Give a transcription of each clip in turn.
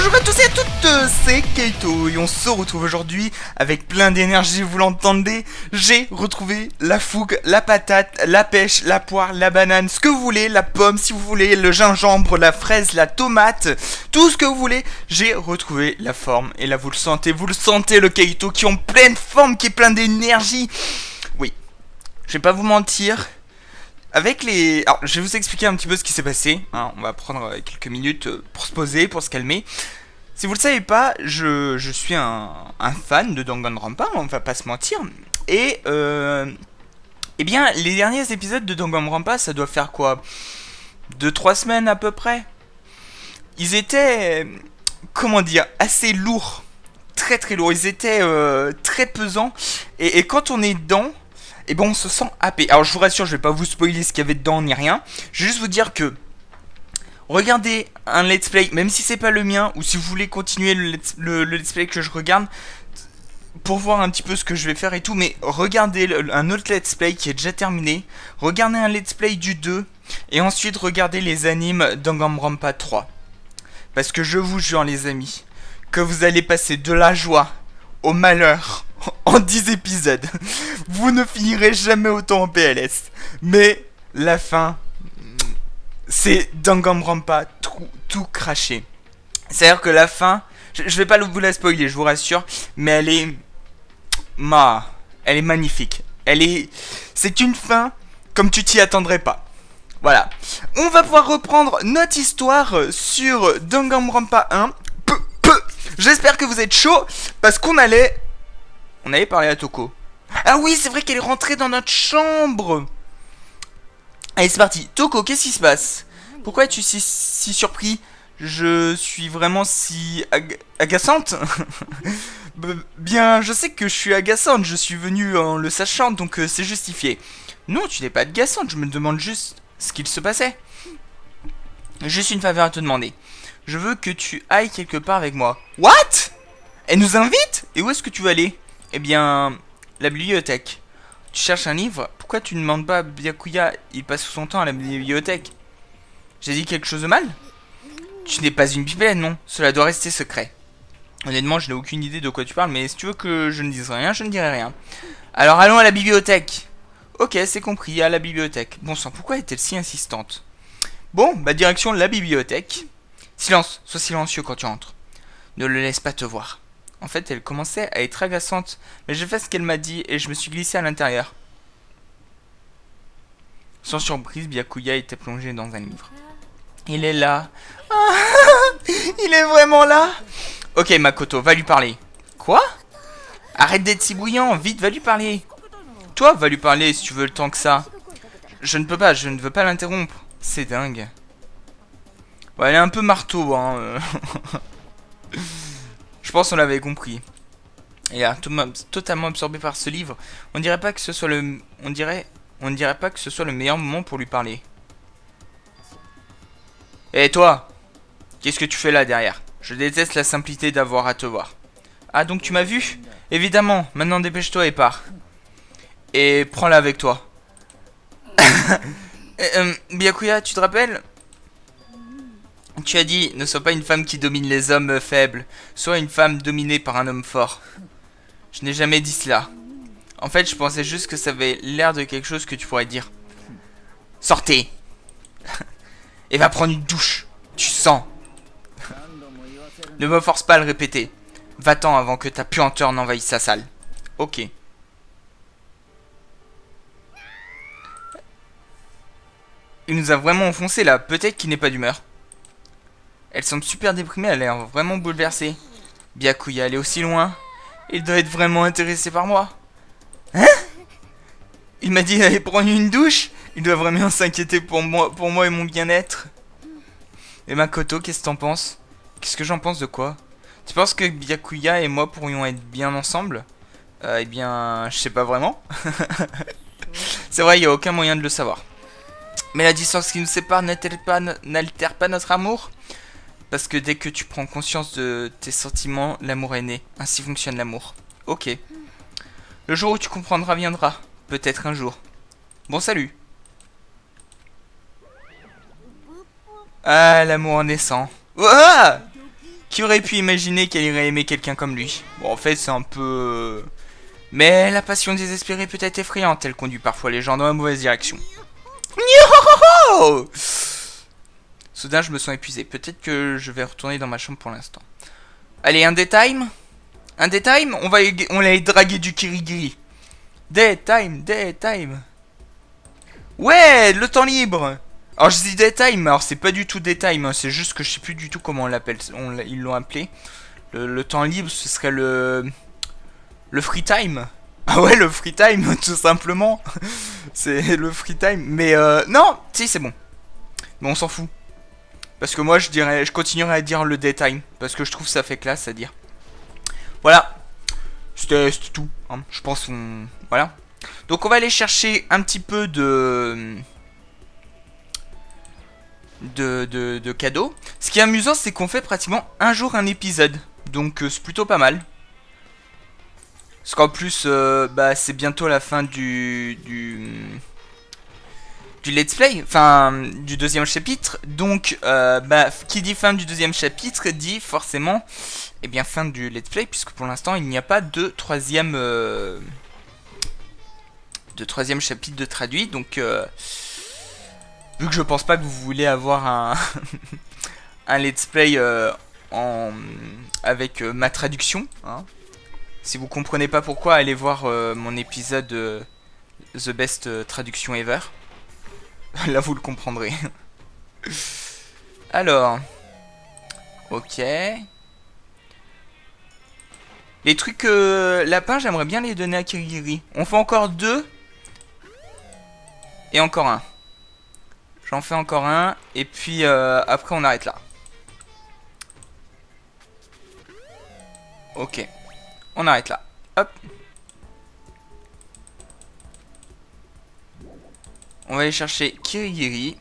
Bonjour à tous et à toutes, c'est Keito et on se retrouve aujourd'hui avec plein d'énergie, vous l'entendez. J'ai retrouvé la fougue, la patate, la pêche, la poire, la banane, ce que vous voulez, la pomme si vous voulez, le gingembre, la fraise, la tomate, tout ce que vous voulez. J'ai retrouvé la forme et là vous le sentez le Keito qui est en pleine forme, qui est plein d'énergie. Oui, je vais pas vous mentir. Avec les... Alors, je vais vous expliquer un petit peu ce qui s'est passé. Hein, on va prendre quelques minutes pour se poser, pour se calmer. Si vous le savez pas, je suis un fan de Danganronpa, on va pas se mentir. Et, eh bien, les derniers épisodes de Danganronpa, ça doit faire quoi 2-3 semaines à peu près. Ils étaient, comment dire, assez lourds. Très très lourds. Ils étaient très pesants. Et quand on est dedans... Et bon, on se sent happé. Alors je vous rassure, je vais pas vous spoiler ce qu'il y avait dedans ni rien. Je vais juste vous dire que regardez un let's play, même si c'est pas le mien, ou si vous voulez continuer le let's play que je regarde pour voir un petit peu ce que je vais faire et tout, mais regardez un autre let's play qui est déjà terminé. Regardez un let's play du 2 et ensuite regardez les animes Danganronpa 3. Parce que je vous jure les amis, que vous allez passer de la joie au malheur en 10 épisodes. Vous ne finirez jamais autant en PLS. Mais la fin, c'est Danganronpa tout craché. C'est-à-dire que la fin, je vais pas vous la spoiler, je vous rassure, mais elle est magnifique. C'est une fin comme tu t'y attendrais pas. Voilà. On va pouvoir reprendre notre histoire sur Danganronpa 1. J'espère que vous êtes chaud parce qu'on allait parler à Toko. Ah oui, c'est vrai qu'elle est rentrée dans notre chambre. Allez, c'est parti. Toko, qu'est-ce qui se passe? Pourquoi es-tu si surpris? Je suis vraiment si agaçante. Bien, je sais que je suis agaçante. Je suis venue en le sachant, donc c'est justifié. Non, tu n'es pas agaçante. Je me demande juste ce qu'il se passait. Juste une faveur à te demander. Je veux que tu ailles quelque part avec moi. What? Elle nous invite? Et où est-ce que tu veux aller? Eh bien, la bibliothèque. Tu cherches un livre? Pourquoi tu ne demandes pas à Byakuya? Il passe son temps à la bibliothèque. J'ai dit quelque chose de mal? Tu n'es pas une pipette, non. Cela doit rester secret. Honnêtement, je n'ai aucune idée de quoi tu parles, mais si tu veux que je ne dise rien, je ne dirai rien. Alors allons à la bibliothèque. Ok, c'est compris, à la bibliothèque. Bon sang, pourquoi est-elle si insistante? Bon, bah direction la bibliothèque. Silence, sois silencieux quand tu entres. Ne le laisse pas te voir. En fait, elle commençait à être agaçante, mais j'ai fait ce qu'elle m'a dit et je me suis glissé à l'intérieur. Sans surprise, Byakuya était plongé dans un livre. Il est là. Ah, il est vraiment là. Ok, Makoto, va lui parler. Quoi? Arrête d'être si bouillant, vite, va lui parler. Toi, va lui parler si tu veux le temps que ça. Je ne peux pas, je ne veux pas l'interrompre. C'est dingue. Bon, elle est un peu marteau, hein. Je pense qu'on l'avait compris. Et là, totalement absorbé par ce livre, on dirait pas que ce soit le, on dirait pas que ce soit le meilleur moment pour lui parler. Et toi, qu'est-ce que tu fais là derrière? Je déteste la simplicité d'avoir à te voir. Ah, donc tu m'as vu? Évidemment. Maintenant dépêche-toi et pars. Et prends-la avec toi. Byakuya, tu te rappelles? Tu as dit, ne sois pas une femme qui domine les hommes faibles, sois une femme dominée par un homme fort. Je n'ai jamais dit cela. En fait, je pensais juste que ça avait l'air de quelque chose que tu pourrais dire. Sortez. Et va prendre une douche. Tu sens. Ne me force pas à le répéter. Va-t'en avant que ta puanteur n'envahisse sa salle. Ok. Il nous a vraiment enfoncé là. Peut-être qu'il n'est pas d'humeur. Elle semble super déprimée, elle a l'air vraiment bouleversée. Byakuya, elle est aussi loin. Il doit être vraiment intéressé par moi. Hein? Il m'a dit d'aller prendre une douche. Il doit vraiment s'inquiéter pour moi et mon bien-être. Et Makoto, qu'est-ce que t'en penses? Qu'est-ce que j'en pense de quoi? Tu penses que Byakuya et moi pourrions être bien ensemble? Eh bien, je sais pas vraiment. C'est vrai, il n'y a aucun moyen de le savoir. Mais la distance qui nous sépare n'altère pas notre amour? Parce que dès que tu prends conscience de tes sentiments, l'amour est né. Ainsi fonctionne l'amour. Ok. Le jour où tu comprendras viendra. Peut-être un jour. Bon, salut. Ah, l'amour en naissant. Ouah! Qui aurait pu imaginer qu'elle irait aimer quelqu'un comme lui? Bon, en fait, c'est un peu... Mais la passion désespérée peut être effrayante, elle conduit parfois les gens dans la mauvaise direction. Yo! Soudain, je me sens épuisé. Peut-être que je vais retourner dans ma chambre pour l'instant. Allez, un daytime? Un daytime? On va aller draguer du kirigiri. Daytime, daytime. Ouais, le temps libre. Alors, je dis daytime, mais alors c'est pas du tout daytime. Hein, c'est juste que je sais plus du tout comment on l'appelle. Ils l'ont appelé. Le temps libre, ce serait le free time. Ah ouais, le free time, tout simplement. C'est le free time. Mais non, si, c'est bon. Mais on s'en fout. Parce que moi, je continuerai à dire le daytime. Parce que je trouve ça fait classe à dire. Voilà. C'était tout. Hein. Je pense qu'on... Voilà. Donc, on va aller chercher un petit peu de cadeaux. Ce qui est amusant, c'est qu'on fait pratiquement un jour un épisode. Donc, c'est plutôt pas mal. Parce qu'en plus, bah, c'est bientôt la fin du let's play, enfin du deuxième chapitre. Donc bah, qui dit fin du deuxième chapitre dit forcément eh bien fin du let's play, puisque pour l'instant il n'y a pas de troisième chapitre de traduit. Donc vu que je pense pas que vous voulez avoir un un let's play avec ma traduction, hein. Si vous comprenez pas pourquoi, allez voir mon épisode The Best Traduction Ever. Là, vous le comprendrez. Alors. Ok. Les trucs lapins, j'aimerais bien les donner à Kirigiri. On fait encore 2. Et encore un. J'en fais encore un. Et puis, après, on arrête là. Ok. On arrête là. Hop. On va aller chercher Kirigiri.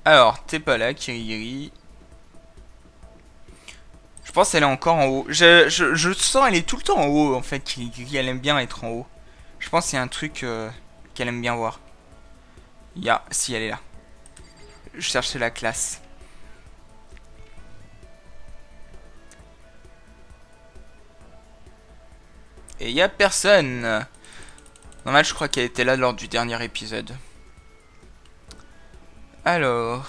Alors, t'es pas là, Kirigiri. Je pense qu'elle est encore en haut. Je sens, elle est tout le temps en haut, en fait, Kirigiri. Elle aime bien être en haut. Je pense qu'il y a un truc qu'elle aime bien voir. Si, elle est là. Je cherchais la classe. Et il y a personne. Normal, je crois qu'elle était là lors du dernier épisode. Alors.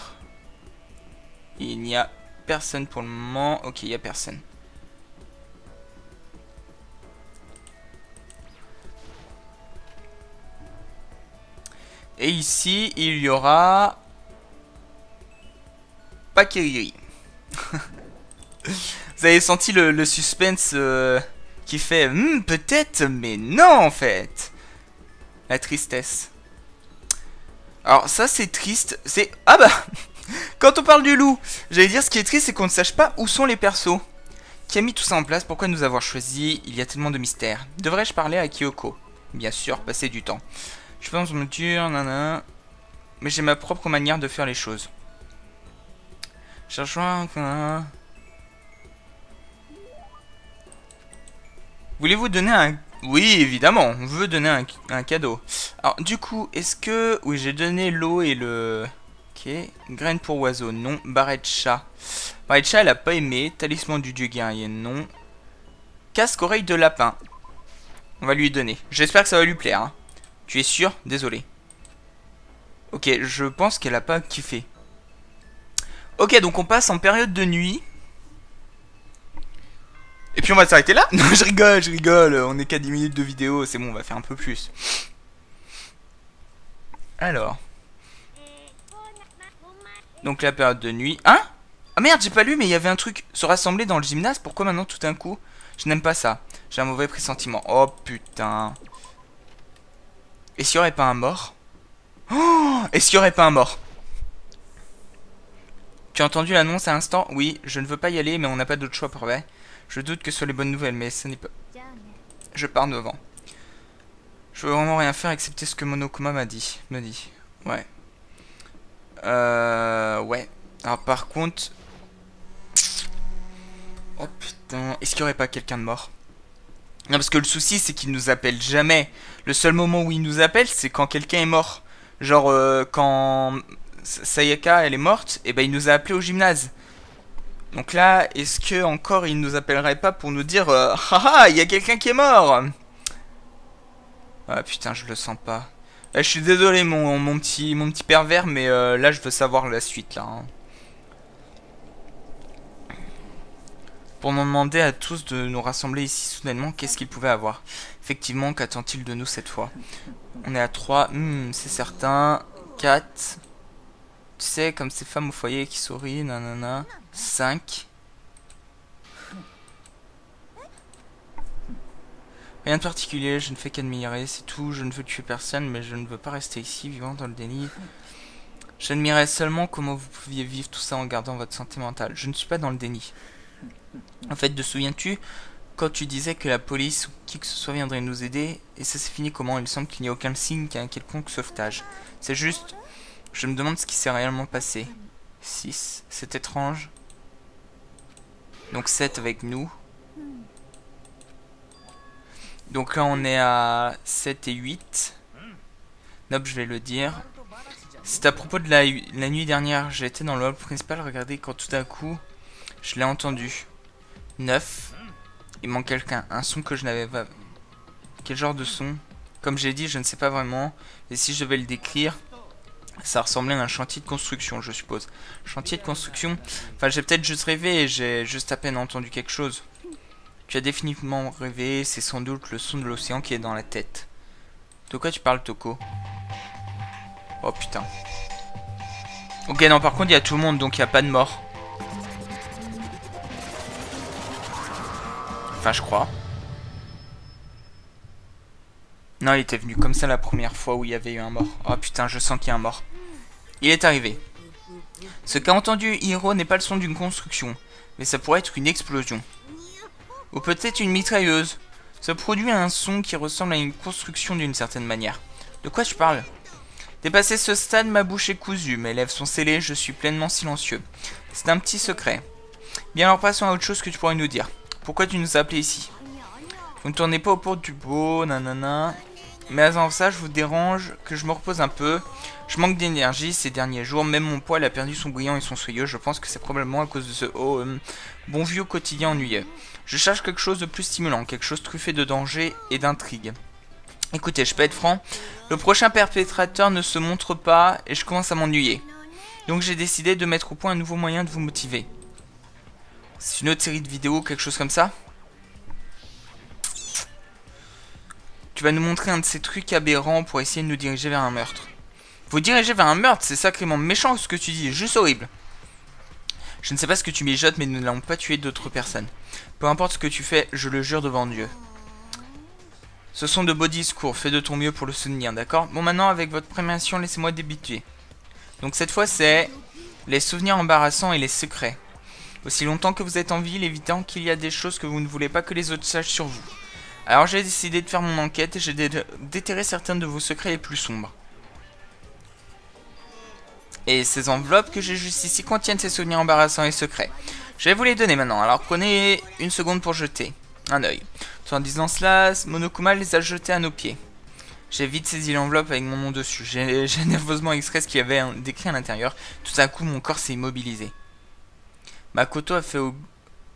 Il n'y a personne pour le moment. Ok, il n'y a personne. Et ici, il y aura... pas Kirigiri. Vous avez senti le suspense qui fait... peut-être, mais non, en fait. La tristesse. Alors ça c'est triste. C'est... Ah bah quand on parle du loup, j'allais dire ce qui est triste c'est qu'on ne sache pas où sont les persos. Qui a mis tout ça en place? Pourquoi nous avoir choisi? Il y a tellement de mystères. Devrais-je parler à Kyoko? Bien sûr, passer du temps. Je pense me dire... nanana. Mais j'ai ma propre manière de faire les choses. Cherchons... Voulez-vous donner un... Oui, évidemment, on veut donner un cadeau. Alors, du coup, est-ce que... Oui, j'ai donné l'eau et le... Ok. Graine pour oiseau, non. Barret de chat. Barret de chat, elle a pas aimé. Talisman du dieu guerrier, non. Casque oreille de lapin. On va lui donner. J'espère que ça va lui plaire. Hein. Tu es sûr? Désolé. Ok, je pense qu'elle a pas kiffé. Ok, donc on passe en période de nuit. Et puis on va s'arrêter là. Non, je rigole. On est qu'à 10 minutes de vidéo. C'est bon, on va faire un peu plus. Alors. Donc la période de nuit. Hein? Ah merde, j'ai pas lu, mais il y avait un truc. Se rassembler dans le gymnase. Pourquoi maintenant tout d'un coup? Je n'aime pas ça. J'ai un mauvais pressentiment. Oh putain. Et s'il y aurait pas un mort? Oh! Et s'il y aurait pas un mort? Tu as entendu l'annonce à l'instant? Oui, je ne veux pas y aller, mais on n'a pas d'autre choix pour vrai. Je doute que ce soit les bonnes nouvelles, mais ce n'est pas... Je pars devant. Je veux vraiment rien faire excepté ce que Monokuma me dit. Ouais. Ouais. Alors par contre... Oh putain. Est-ce qu'il n'y aurait pas quelqu'un de mort? Non, parce que le souci, c'est qu'il nous appelle jamais. Le seul moment où il nous appelle, c'est quand quelqu'un est mort. Genre, quand Sayaka, elle est morte, et ben il nous a appelé au gymnase. Donc là, est-ce que encore il nous appellerait pas pour nous dire haha, il y a quelqu'un qui est mort? Ah putain, je le sens pas. Je suis désolé mon petit pervers, mais là je veux savoir la suite là. Hein. Pour nous demander à tous de nous rassembler ici soudainement, qu'est-ce qu'il pouvait avoir? Effectivement, qu'attend-il de nous cette fois? On est à 3, c'est certain. 4. Tu sais, comme ces femmes au foyer qui sourient, nanana. 5. Rien de particulier, je ne fais qu'admirer, c'est tout. Je ne veux tuer personne, mais je ne veux pas rester ici, vivant dans le déni. J'admirais seulement comment vous pouviez vivre tout ça en gardant votre santé mentale. Je ne suis pas dans le déni. En fait, te souviens-tu quand tu disais que la police ou qui que ce soit viendrait nous aider, et ça s'est fini comment? Il semble qu'il n'y a aucun signe qu'un quelconque sauvetage. C'est juste, je me demande ce qui s'est réellement passé. 6, c'est étrange. Donc 7 avec nous. Donc là on est à 7 et 8. Nope, je vais le dire. C'est à propos de la nuit dernière. J'ai été dans le hall principal, regardez quand tout d'un coup, je l'ai entendu. 9. Il manque quelqu'un. Un son que je n'avais pas... Quel genre de son? Comme j'ai dit, je ne sais pas vraiment. Et si je devais le décrire, ça ressemblait à un chantier de construction, je suppose. Chantier de construction? Enfin, j'ai peut-être juste rêvé et j'ai juste à peine entendu quelque chose. Tu as définitivement rêvé, c'est sans doute le son de l'océan qui est dans la tête. De quoi tu parles, Toko? Oh putain. Ok, non, par contre, il y a tout le monde, donc il n'y a pas de mort. Enfin, je crois. Non, il était venu comme ça la première fois où il y avait eu un mort. Oh putain, je sens qu'il y a un mort. Il est arrivé. Ce qu'a entendu Hiro n'est pas le son d'une construction, mais ça pourrait être une explosion. Ou peut-être une mitrailleuse. Ça produit un son qui ressemble à une construction d'une certaine manière. De quoi tu parles? Dépassé ce stade, ma bouche est cousue, mes lèvres sont scellées, je suis pleinement silencieux. C'est un petit secret. Bien alors passons à autre chose que tu pourrais nous dire. Pourquoi tu nous as appelés ici? Vous ne tournez pas autour du beau, nanana. Mais avant ça, je vous dérange que je me repose un peu. Je manque d'énergie ces derniers jours, même mon poil a perdu son brillant et son soyeux. Je pense que c'est probablement à cause de ce bon vieux quotidien ennuyeux. Je cherche quelque chose de plus stimulant, quelque chose truffé de danger et d'intrigue. Écoutez, je peux être franc, le prochain perpétrateur ne se montre pas et je commence à m'ennuyer. Donc j'ai décidé de mettre au point un nouveau moyen de vous motiver. C'est une autre série de vidéos, quelque chose comme ça? Tu vas nous montrer un de ces trucs aberrants pour essayer de nous diriger vers un meurtre. Vous diriger vers un meurtre, c'est sacrément méchant ce que tu dis, juste horrible. Je ne sais pas ce que tu mijotes, mais nous n'allons pas tuer d'autres personnes. Peu importe ce que tu fais, je le jure devant Dieu. Ce sont de beaux discours, fais de ton mieux pour le soutenir, d'accord? Bon, maintenant, avec votre permission, laissez-moi débuter. Donc cette fois, c'est les souvenirs embarrassants et les secrets. Aussi longtemps que vous êtes en ville, évitant qu'il y a des choses que vous ne voulez pas que les autres sachent sur vous. Alors j'ai décidé de faire mon enquête et j'ai déterré certains de vos secrets les plus sombres. Et ces enveloppes que j'ai juste ici contiennent ces souvenirs embarrassants et secrets. Je vais vous les donner maintenant, alors prenez une seconde pour jeter un œil. Tout en disant cela, Monokuma les a jetés à nos pieds. J'ai vite saisi l'enveloppe avec mon nom dessus. J'ai nerveusement extrait ce qu'il y avait décrit à l'intérieur. Tout à coup, mon corps s'est immobilisé. Makoto a fait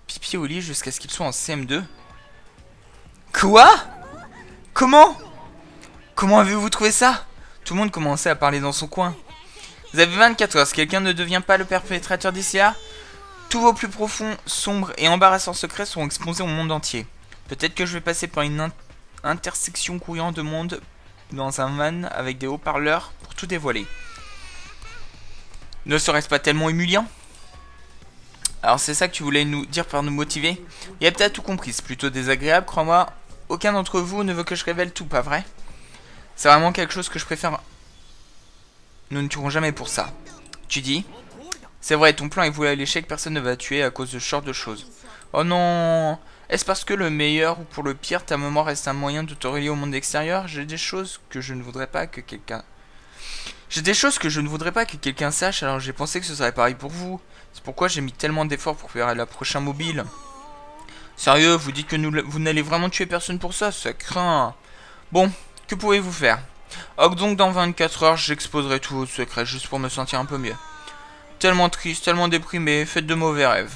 pipi au lit jusqu'à ce qu'il soit en CM2. Quoi? Comment? Comment avez-vous trouvé ça? Tout le monde commençait à parler dans son coin. Vous avez 24 heures, si quelqu'un ne devient pas le perpétrateur d'ici là, tous vos plus profonds, sombres et embarrassants secrets seront exposés au monde entier. Peut-être que je vais passer par une intersection courante de monde dans un van avec des haut-parleurs pour tout dévoiler. Ne serait-ce pas tellement humiliant? Alors c'est ça que tu voulais nous dire par nous motiver? Il a peut-être tout compris, c'est plutôt désagréable, crois-moi. Aucun d'entre vous ne veut que je révèle tout, pas vrai? C'est vraiment quelque chose que je préfère. Nous ne tuerons jamais pour ça. Tu dis? C'est vrai, ton plan est voué à l'échec, personne ne va tuer à cause de ce genre de choses. Oh non! Est-ce parce que le meilleur ou pour le pire, ta mémoire reste un moyen de te relier au monde extérieur? J'ai des choses que je ne voudrais pas que quelqu'un... sache, alors j'ai pensé que ce serait pareil pour vous. C'est pourquoi j'ai mis tellement d'efforts pour faire la prochaine mobile. Sérieux, vous dites que vous n'allez vraiment tuer personne pour ça? Ça craint. Bon, que pouvez-vous faire? Donc dans 24 heures, j'exposerai tous vos secrets juste pour me sentir un peu mieux. Tellement triste, tellement déprimé, faites de mauvais rêves.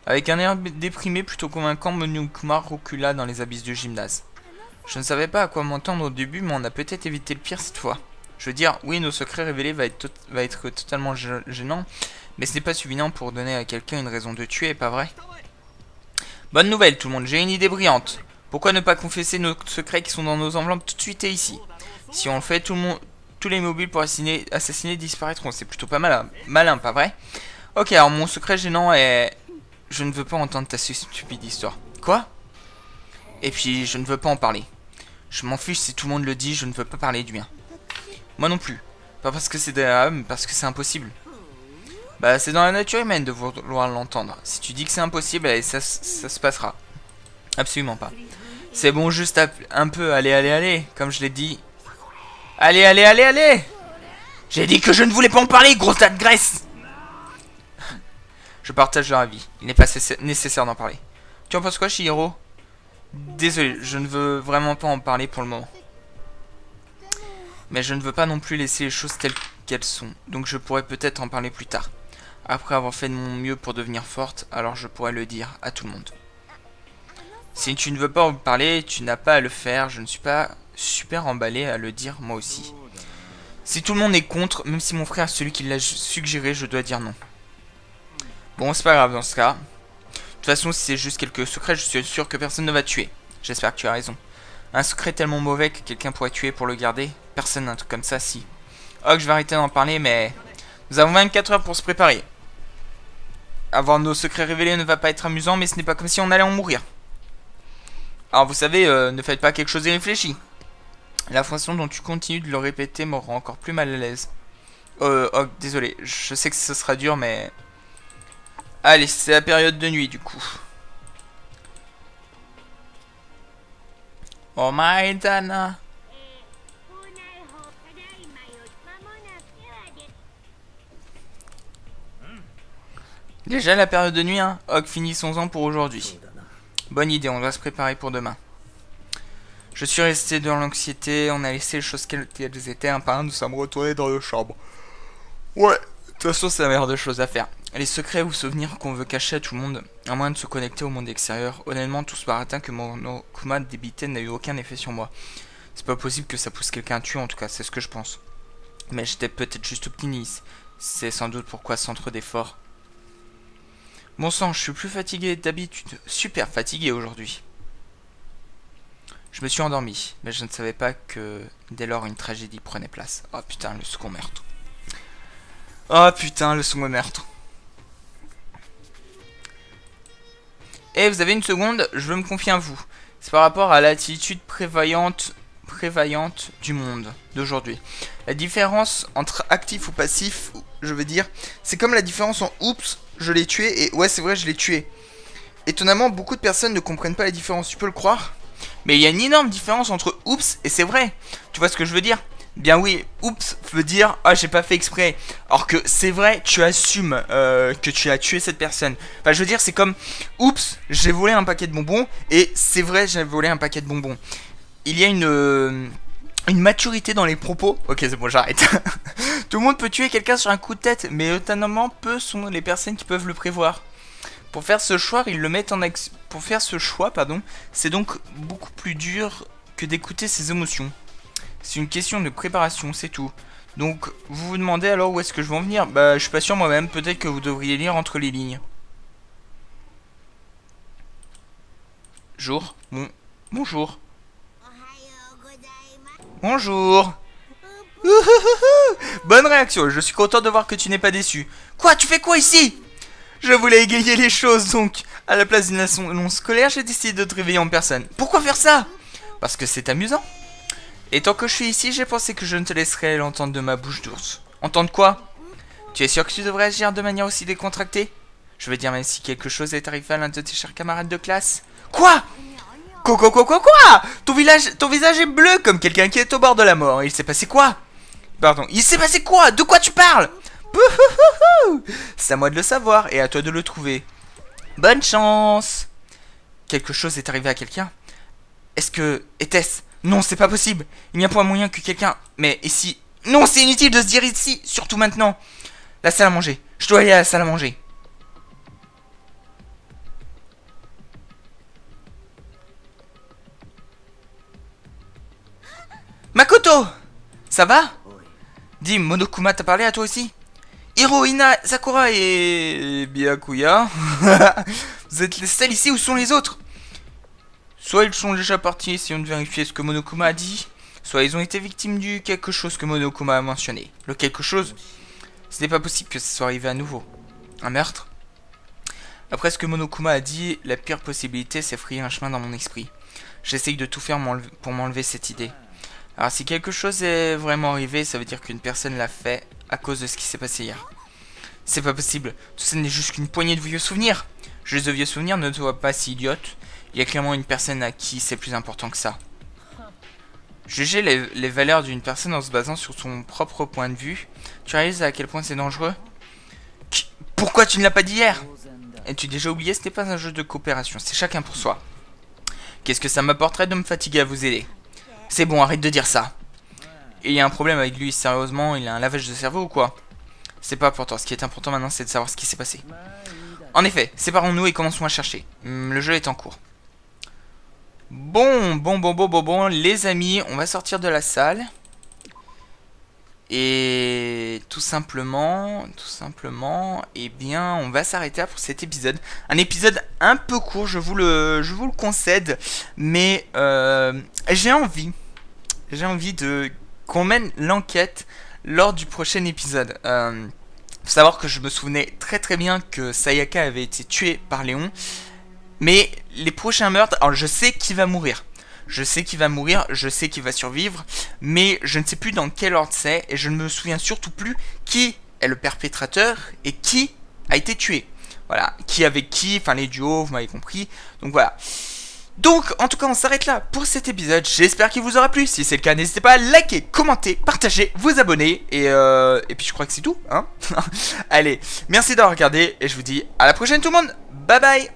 Avec un air déprimé plutôt convaincant, Monokuma recula dans les abysses du gymnase. Je ne savais pas à quoi m'entendre au début, mais on a peut-être évité le pire cette fois. Je veux dire, oui, nos secrets révélés va être totalement gênant, mais ce n'est pas suffisant pour donner à quelqu'un une raison de tuer, pas vrai? Bonne nouvelle tout le monde, j'ai une idée brillante. Pourquoi ne pas confesser nos secrets qui sont dans nos enveloppes tout de suite et ici? Si on le fait, tous les mobiles pour assassiner disparaîtront. C'est plutôt pas malin, pas vrai? Ok, alors mon secret gênant est... Je ne veux pas entendre ta stupide histoire. Quoi? Et puis, je ne veux pas en parler. Je m'en fiche si tout le monde le dit, je ne veux pas parler du mien. Moi non plus. Pas parce que c'est désagréable, mais parce que c'est impossible. Bah, c'est dans la nature humaine de vouloir l'entendre. Si tu dis que c'est impossible, allez, ça se passera. Absolument pas. C'est bon, juste un peu, allez, comme je l'ai dit. Allez. J'ai dit que je ne voulais pas en parler, gros tas de graisse. Je partage leur avis. Il n'est pas nécessaire d'en parler. Tu en penses quoi, Chihiro? Désolé, je ne veux vraiment pas en parler pour le moment. Mais je ne veux pas non plus laisser les choses telles qu'elles sont. Donc je pourrais peut-être en parler plus tard. Après avoir fait de mon mieux pour devenir forte, alors je pourrais le dire à tout le monde. Si tu ne veux pas en parler, tu n'as pas à le faire. Je ne suis pas super emballé à le dire moi aussi. Si tout le monde est contre, même si mon frère est celui qui l'a suggéré, je dois dire non. Bon, c'est pas grave dans ce cas. De toute façon, si c'est juste quelques secrets, je suis sûr que personne ne va tuer. J'espère que tu as raison. Un secret tellement mauvais que quelqu'un pourrait tuer pour le garder? Personne, un truc comme ça, si. Oh, je vais arrêter d'en parler, mais... Nous avons 24 heures pour se préparer. Avoir nos secrets révélés ne va pas être amusant, mais ce n'est pas comme si on allait en mourir. Alors, vous savez, ne faites pas quelque chose d'irréfléchi. La façon dont tu continues de le répéter me rend encore plus mal à l'aise. Oh, désolé, je sais que ce sera dur, mais... Allez, c'est la période de nuit, du coup. Oh my Dana. Déjà la période de nuit, hein. Ok, finissons-en pour aujourd'hui. Bonne idée, on doit se préparer pour demain. Je suis resté dans l'anxiété, on a laissé les choses qu'elles étaient, un par un, nous sommes retournés dans nos chambres. Ouais, de toute façon c'est la meilleure des choses à faire. Les secrets ou souvenirs qu'on veut cacher à tout le monde, à moins de se connecter au monde extérieur. Honnêtement, tout ce baratin que mon Kuma débité n'a eu aucun effet sur moi. C'est pas possible que ça pousse quelqu'un à tuer, en tout cas, c'est ce que je pense. Mais j'étais peut-être juste optimiste. C'est sans doute pourquoi centre d'effort. Bon sang, je suis plus fatigué d'habitude. Super fatigué aujourd'hui. Je me suis endormi, mais je ne savais pas que dès lors une tragédie prenait place. Oh putain, le second meurtre. Oh putain, le second meurtre. Et vous avez une seconde, je veux me confier à vous. C'est par rapport à l'attitude prévaillante du monde d'aujourd'hui. La différence entre actif ou passif, je veux dire, c'est comme la différence en oups, je l'ai tué et ouais c'est vrai je l'ai tué. Étonnamment, beaucoup de personnes ne comprennent pas la différence, tu peux le croire? Mais il y a une énorme différence entre oups et c'est vrai. Tu vois ce que je veux dire? Bien oui, oups veut dire ah j'ai pas fait exprès. Alors que c'est vrai, tu assumes que tu as tué cette personne. Enfin je veux dire c'est comme oups j'ai volé un paquet de bonbons et c'est vrai j'ai volé un paquet de bonbons. Il y a une maturité dans les propos. Ok c'est bon j'arrête. Tout le monde peut tuer quelqu'un sur un coup de tête, mais étonnamment peu sont les personnes qui peuvent le prévoir. Pour faire ce choix, ils le mettent en Pour faire ce choix, pardon, c'est donc beaucoup plus dur que d'écouter ses émotions. C'est une question de préparation, c'est tout. Donc, vous vous demandez alors où est-ce que je vais en venir? Bah, je suis pas sûr moi-même, peut-être que vous devriez lire entre les lignes. Bonjour. Bonjour. Bonne réaction, je suis content de voir que tu n'es pas déçu. Quoi, tu fais quoi ici? Je voulais égayer les choses, donc, à la place d'une leçon scolaire, j'ai décidé de te réveiller en personne. Pourquoi faire ça? Parce que c'est amusant. Et tant que je suis ici, j'ai pensé que je ne te laisserais l'entendre de ma bouche d'ours. Entendre quoi? Tu es sûr que tu devrais agir de manière aussi décontractée? Je veux dire, même si quelque chose est arrivé à l'un de tes chers camarades de classe. Quoi? Quoi? Ton visage est bleu comme quelqu'un qui est au bord de la mort. Il s'est passé quoi? Pardon, il s'est passé quoi? De quoi tu parles? C'est à moi de le savoir et à toi de le trouver. Bonne chance. Quelque chose est arrivé à quelqu'un? Était-ce? Non, c'est pas possible. Il n'y a pas moyen que quelqu'un... Mais ici... Non, c'est inutile de se dire ici, surtout maintenant. La salle à manger. Je dois aller à la salle à manger. Makoto! Ça va? Dis, Monokuma t'a parlé à toi aussi? Hiro, Ina, Sakura et Byakuya. Vous êtes les seuls ici, où sont les autres? Soit ils sont déjà partis, essayons de vérifier ce que Monokuma a dit, soit ils ont été victimes du quelque chose que Monokuma a mentionné. Le quelque chose, ce n'est pas possible que ça soit arrivé à nouveau. Un meurtre? Après ce que Monokuma a dit, la pire possibilité c'est frayer un chemin dans mon esprit. J'essaye de tout faire pour m'enlever cette idée. Alors si quelque chose est vraiment arrivé, ça veut dire qu'une personne l'a fait à cause de ce qui s'est passé hier. C'est pas possible, tout ça n'est juste qu'une poignée de vieux souvenirs. Juste de vieux souvenirs, ne sois pas si idiote. Il y a clairement une personne à qui c'est plus important que ça. Juger les valeurs d'une personne en se basant sur son propre point de vue, tu réalises à quel point c'est dangereux? Pourquoi tu ne l'as pas dit hier? Et tu as déjà oublié, ce n'est pas un jeu de coopération, c'est chacun pour soi. Qu'est-ce que ça m'apporterait de me fatiguer à vous aider? C'est bon, arrête de dire ça. Il y a un problème avec lui, sérieusement, il a un lavage de cerveau ou quoi? C'est pas important, ce qui est important maintenant c'est de savoir ce qui s'est passé. En effet, séparons-nous et commençons à chercher. Le jeu est en cours. Bon, les amis, on va sortir de la salle. Et tout simplement, eh bien, on va s'arrêter là pour cet épisode. Un épisode un peu court, je vous le concède. Mais j'ai envie de qu'on mène l'enquête lors du prochain épisode. Faut savoir que je me souvenais très bien que Sayaka avait été tué par Léon. Mais les prochains meurtres, alors je sais qui va mourir. Je sais qu'il va survivre. Mais je ne sais plus dans quel ordre c'est. Et je ne me souviens surtout plus qui est le perpétrateur et qui a été tué. Voilà, qui avec qui, enfin les duos, vous m'avez compris. Donc voilà. Donc, en tout cas, on s'arrête là pour cet épisode. J'espère qu'il vous aura plu. Si c'est le cas, n'hésitez pas à liker, commenter, partager, vous abonner. Et puis je crois que c'est tout, hein. Allez, merci d'avoir regardé. Et je vous dis à la prochaine tout le monde. Bye bye.